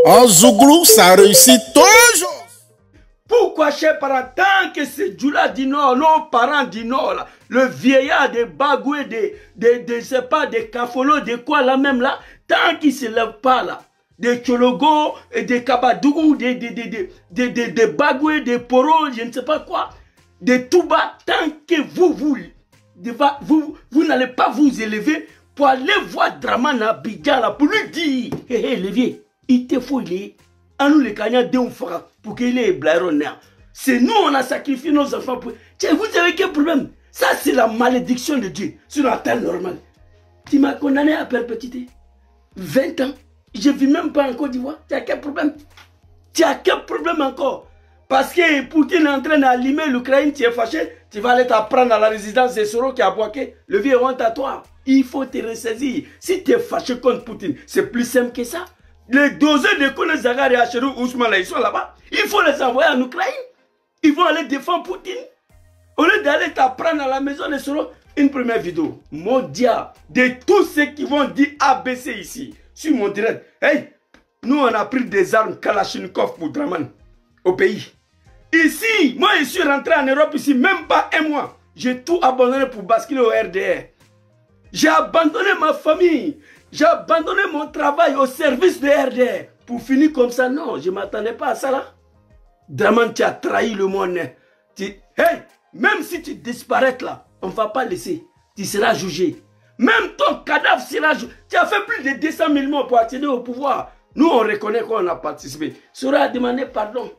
En Zouglou, ça réussit toujours. Pourquoi, chers parents, tant que ce Djoula du Nord, nos parents du Nord, là, le vieillard des Bagoué, je sais pas, des Kafolo, de quoi là même là, tant qu'ils ne se lèvent pas là, des Tchologo, des Kabadougou, des Bagoué, des Poro, je ne sais pas quoi, des Touba, tant que vous n'allez pas vous élever pour aller voir Draman Abidjan là, pour lui dire, hé, hé, le vieux, il te faut, il est. À nous les Kenyans pour qu'il ait blaironné. C'est nous, on a sacrifié nos enfants pour... Tiens, vous avez quel problème? Ça, c'est la malédiction de Dieu sur un temps normal. Tu m'as condamné à perpétuité. 20 ans. Je ne vis même pas en Côte d'Ivoire. Tu as quel problème? Tu as quel problème encore? Parce que Poutine est en train d'allumer l'Ukraine, tu es fâché, tu vas aller t'apprendre à la résidence des Soro qui a boqué. Le vieux honte à toi. Il faut te ressaisir. Si tu es fâché contre Poutine, c'est plus simple que ça. Les doseurs de Kone Zagar et Hacherou Ousmane, ils sont là-bas. Il faut les envoyer en Ukraine. Ils vont aller défendre Poutine. Au lieu d'aller t'apprendre à la maison de Soro, une première vidéo mondiale de tous ceux qui vont dire ABC ici, sur mon direct. Hey, nous on a pris des armes Kalachnikov pour Draman au pays. Ici, moi je suis rentré en Europe ici, même pas un mois. J'ai tout abandonné pour basculer au RDR. J'ai abandonné ma famille. J'ai abandonné mon travail au service de RDR. Pour finir comme ça, non, je ne m'attendais pas à ça là. Draman, tu as trahi le monde. Hey, même si tu disparais là, on ne va pas laisser. Tu seras jugé. Même ton cadavre sera jugé. Tu as fait plus de 200 000 morts pour accéder au pouvoir. Nous, on reconnaît qu'on a participé. Sora a demandé pardon.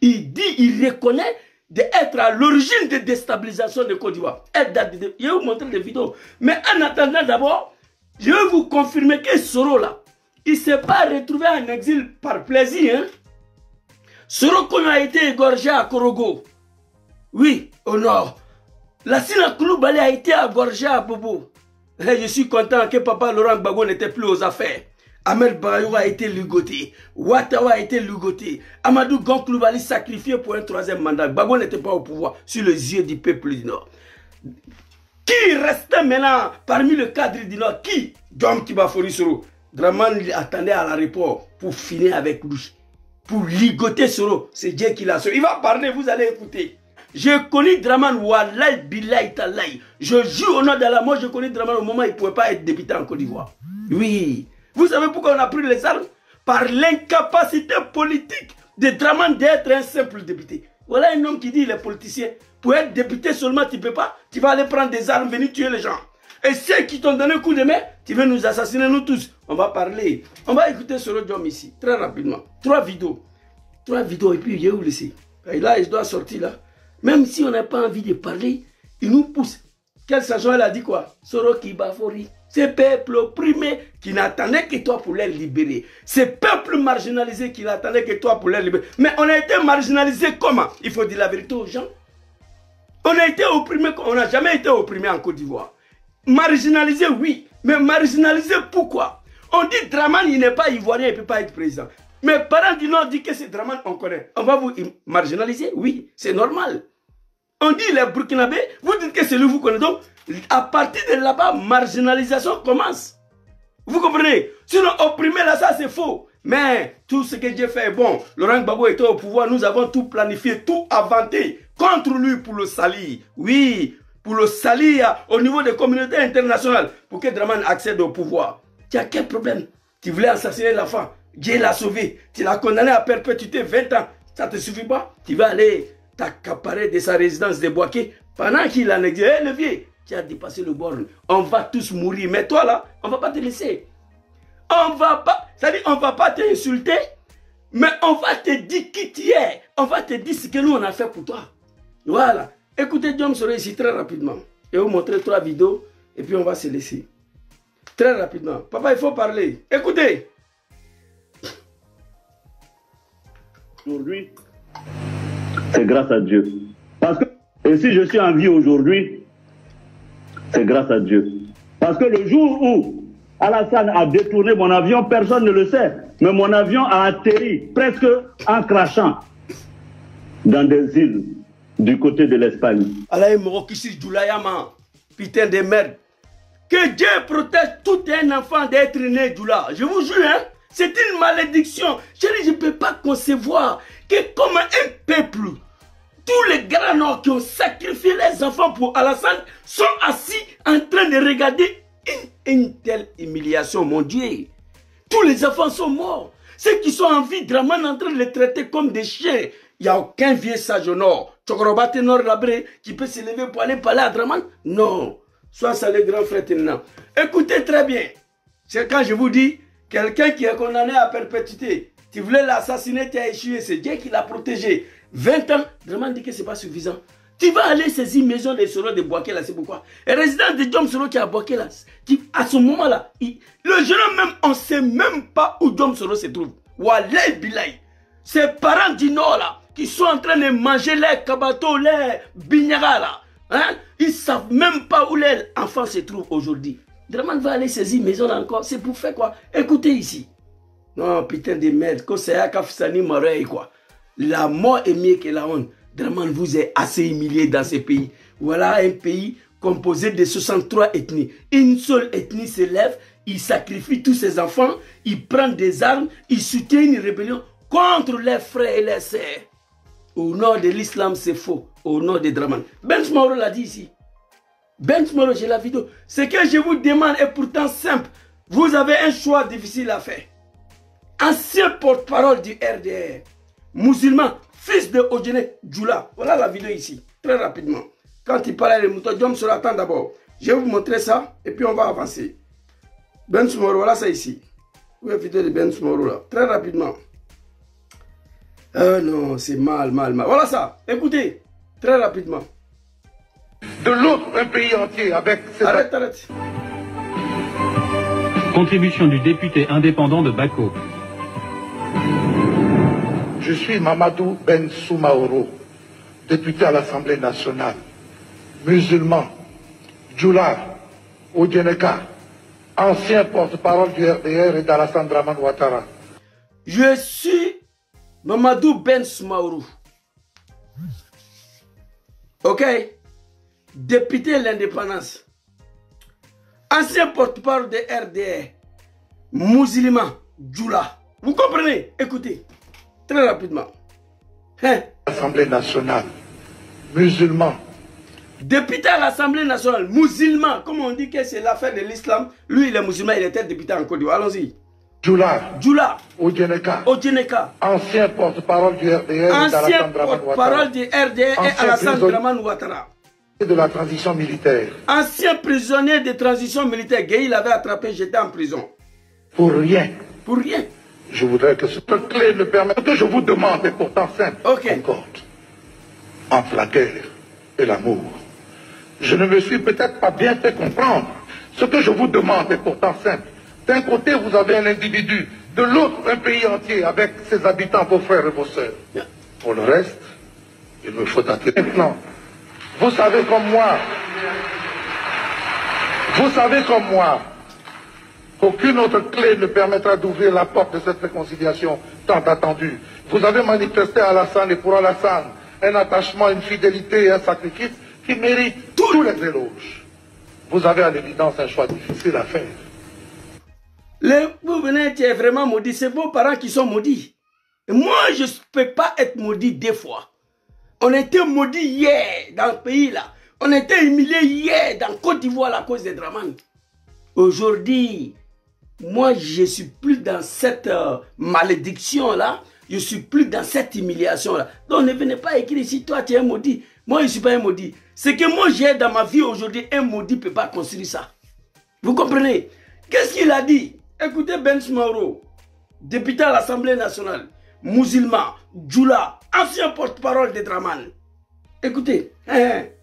Il dit, il reconnaît d'être à l'origine de déstabilisation de Côte d'Ivoire. Je vais vous montrer des vidéos. Mais en attendant d'abord, je vais vous confirmer que Soro là, il ne s'est pas retrouvé en exil par plaisir. Hein? Soro qu'on a été égorgé à Korogo. Oui, au nord. Lassina Koulibaly a été égorgé à Bobo. Et je suis content que papa Laurent Gbagbo n'était plus aux affaires. Ahmed Bayou a été ligoté. Ouattara a été ligoté. Amadou Gon Koulibaly sacrifié pour un troisième mandat. Gbagbo n'était pas au pouvoir sur les yeux du peuple du Nord. Qui restait maintenant parmi le cadre du Nord? Qui? Dom Kibafori Soro. Draman attendait à l'aéroport pour finir avec lui. Pour ligoter Soro. C'est Dieu qui l'a sauvé. Il va parler, vous allez écouter. J'ai connu Draman Wallahi Billahi Talahi. Je jure au nom d'Allah, moi je connais Draman au moment où il ne pouvait pas être député en Côte d'Ivoire. Oui. Vous savez pourquoi on a pris les armes? Par l'incapacité politique de Draman d'être un simple député. Voilà un homme qui dit, il est politicien. Pour être député seulement, tu ne peux pas. Tu vas aller prendre des armes, venir tuer les gens. Et ceux qui t'ont donné un coup de main, tu veux nous assassiner, nous tous. On va parler. On va écouter Soro Diom ici, très rapidement. 3 vidéos. 3 vidéos, et puis je vais vous laisser. Et là, il doit sortir là. Même si on n'a pas envie de parler, il nous pousse. Quel sergent elle a dit quoi? Soro Kibafori. Ce peuple opprimé qui n'attendait que toi pour les libérer. Ce peuple marginalisé qui n'attendait que toi pour les libérer. Mais on a été marginalisé comment? Il faut dire la vérité aux gens. On a été opprimé, on n'a jamais été opprimé en Côte d'Ivoire. Marginalisé, oui. Mais marginalisé, pourquoi? On dit Draman, il n'est pas ivoirien, il ne peut pas être président. Mes parents du Nord disent que c'est Draman, on connaît. On va vous marginaliser? Oui, c'est normal. On dit les Burkinabés, vous dites que c'est lui, vous connaissez. Donc, à partir de là-bas, marginalisation commence. Vous comprenez? Sinon, opprimer là, ça c'est faux. Mais tout ce que Dieu fait est bon. Laurent Gbagbo était au pouvoir, nous avons tout planifié, tout inventé contre lui pour le salir. Oui, pour le salir au niveau des communautés internationales, pour que Draman accède au pouvoir. Tu as quel problème? Tu voulais assassiner l'enfant, Dieu l'a sauvé. Tu l'as condamné à perpétuité 20 ans. Ça ne te suffit pas? Tu vas aller t'accaparer de sa résidence de Boaké pendant qu'il en existe. Hey, le vieux, tu as dépassé le borne. On va tous mourir. Mais toi là, on ne va pas te laisser. On va pas, c'est-à-dire on ne va pas t'insulter, mais on va te dire qui tu es. On va te dire ce que nous on a fait pour toi. Voilà. Écoutez Diom Soro ici très rapidement. Je vais vous montrer 3 vidéos et puis on va se laisser. Très rapidement. Papa, il faut parler. Écoutez. Aujourd'hui, c'est grâce à Dieu. Parce que, et si je suis en vie aujourd'hui, c'est grâce à Dieu. Parce que le jour où Alassane a détourné mon avion, personne ne le sait. Mais mon avion a atterri presque en crachant dans des îles du côté de l'Espagne. Alaï Morokisi Djoulayama, putain de merde. Que Dieu protège tout un enfant d'être né Djoula. Je vous jure, hein. C'est une malédiction. Chérie, je ne peux pas concevoir que comme un peuple, tous les grands noirs qui ont sacrifié les enfants pour Alassane sont assis en train de regarder une telle humiliation, mon Dieu. Tous les enfants sont morts. Ceux qui sont en vie, Dramane est en train de les traiter comme des chiens. Il n'y a aucun vieux sage au nord. Tchokorobate Nord Labré qui peut se lever pour aller parler à Dramane. Non. Sois salé, grand frère Ténan. Écoutez très bien. C'est quand je vous dis, quelqu'un qui est condamné à perpétuité, tu voulais l'assassiner, tu as échoué, c'est Dieu qui l'a protégé. 20 ans, Dramane dit que ce n'est pas suffisant. Tu vas aller saisir maison des Soro de Boaké là, c'est pourquoi. Et résident de Djom Soro qui est à Boaké là, à ce moment-là, le jeune homme même, on ne sait même pas où Djom Soro se trouve. Walay Bilay. Ses parents du Nord là, qui sont en train de manger les kabato, les binyaga là, hein? Ils ne savent même pas où les enfants se trouvent aujourd'hui. Dramane va aller saisir maison là encore, c'est pour faire quoi? Écoutez ici. Non, putain de merde, quand c'est à Kafsani Morey quoi. La mort est mieux que la honte. Dramane vous est assez humilié dans ce pays. Voilà un pays composé de 63 ethnies. Une seule ethnie se lève, il sacrifie tous ses enfants, il prend des armes, il soutient une rébellion contre les frères et les sœurs. Au nom de l'islam, c'est faux. Au nom de Dramane. Ben Smoro l'a dit ici. Ben Smoro, j'ai la vidéo. Ce que je vous demande est pourtant simple. Vous avez un choix difficile à faire. Ancien porte-parole du RDR, musulman, fils de Odjene Djoula. Voilà la vidéo ici, très rapidement. Quand il parlait de moutons, Djom Soro, attends d'abord. Je vais vous montrer ça et puis on va avancer. Ben Smoro, voilà ça ici. Où est la vidéo de Ben Smoro là? Très rapidement. Non, c'est mal. Voilà ça, écoutez, très rapidement. De l'autre, un pays entier avec... Arrête. Contribution du député indépendant de Bako. Je suis Mamadou Ben Soumaoro, député à l'Assemblée nationale, musulman, Djoula, Odjeneka, ancien porte-parole du RDR et d'Alassane Dramane Ouattara. Je suis Mamadou Ben Soumaoro. Ok? Député de l'indépendance. Ancien porte-parole de RDR. Musulman, Djoula. Vous comprenez? Écoutez. Très rapidement. Hein? Assemblée nationale, musulman. Député à l'Assemblée nationale, musulman. Comme on dit que c'est l'affaire de l'islam, lui il est musulman, il était député en Côte d'Ivoire. Allons-y. Djoula. Odjeneka. Ancien porte-parole du RDR. Ancien porte-parole du RDR et Alassane Dramane Ouattara. De la transition militaire. Ancien prisonnier de transition militaire. Gueye l'avait attrapé, j'étais en prison. Pour rien. Pour rien. Je voudrais que cette clé me permette. Ce que je vous demande est pourtant simple. Concorde entre la guerre et l'amour. Je ne me suis peut-être pas bien fait comprendre. Ce que je vous demande est pourtant simple. D'un côté, vous avez un individu. De l'autre, un pays entier avec ses habitants, vos frères et vos sœurs. Pour le reste, il me faut attirer maintenant. Vous savez comme moi, qu'aucune autre clé ne permettra d'ouvrir la porte de cette réconciliation tant attendue. Vous avez manifesté à Alassane et pour Alassane un attachement, une fidélité et un sacrifice qui méritent tous les éloges. Vous avez à l'évidence un choix difficile à faire. Vous venez, tu es vraiment maudit. C'est vos parents qui sont maudits. Et moi, je ne peux pas être maudit deux fois. On était maudit hier dans le pays là. On était humilié hier dans Côte d'Ivoire à cause des Dramane. Aujourd'hui, moi, je ne suis plus dans cette malédiction là. Je ne suis plus dans cette humiliation là. Donc ne venez pas écrire ici, toi tu es un maudit. Moi, je ne suis pas un maudit. Ce que moi j'ai dans ma vie aujourd'hui, un maudit ne peut pas construire ça. Vous comprenez? Qu'est-ce qu'il a dit? Écoutez Ben Smoro, député à l'Assemblée nationale, musulman, Djoula, ancien porte-parole de Dramane. Écoutez. Cette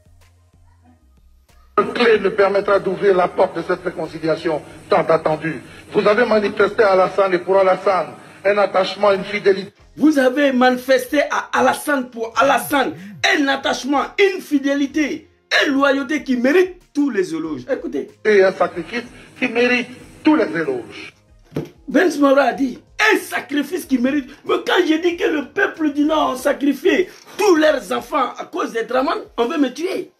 clé ne permettra d'ouvrir la porte de cette réconciliation tant attendue. Vous avez manifesté à Alassane et pour Alassane un attachement, une fidélité. Vous avez manifesté à Alassane pour Alassane un attachement, une fidélité, une loyauté qui mérite tous les éloges. Écoutez. Et un sacrifice qui mérite tous les éloges. Ben Smoro a dit un sacrifice qui mérite. Mais quand j'ai dit que le peuple du Nord a sacrifié tous leurs enfants à cause des Dramane, on veut me tuer.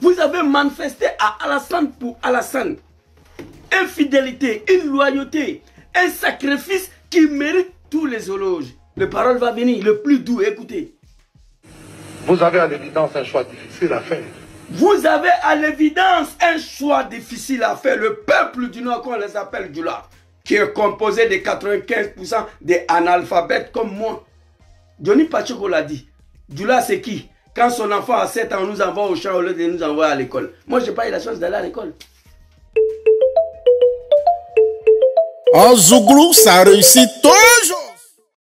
Vous avez manifesté à Alassane pour Alassane. Infidélité, une loyauté, Un sacrifice qui mérite tous les éloges. Le parole va venir, le plus doux, écoutez. Vous avez à l'évidence un choix difficile à faire. Vous avez à l'évidence un choix difficile à faire. Le peuple du Nord, qu'on les appelle Djoula, qui est composé de 95% d'analphabètes comme moi. Johnny Pacheco l'a dit. Djoula, c'est qui? Quand son enfant a 7 ans, on nous envoie au champ au lieu de nous envoyer à l'école. Moi, je n'ai pas eu la chance d'aller à l'école. En Zouglou, ça réussit toujours.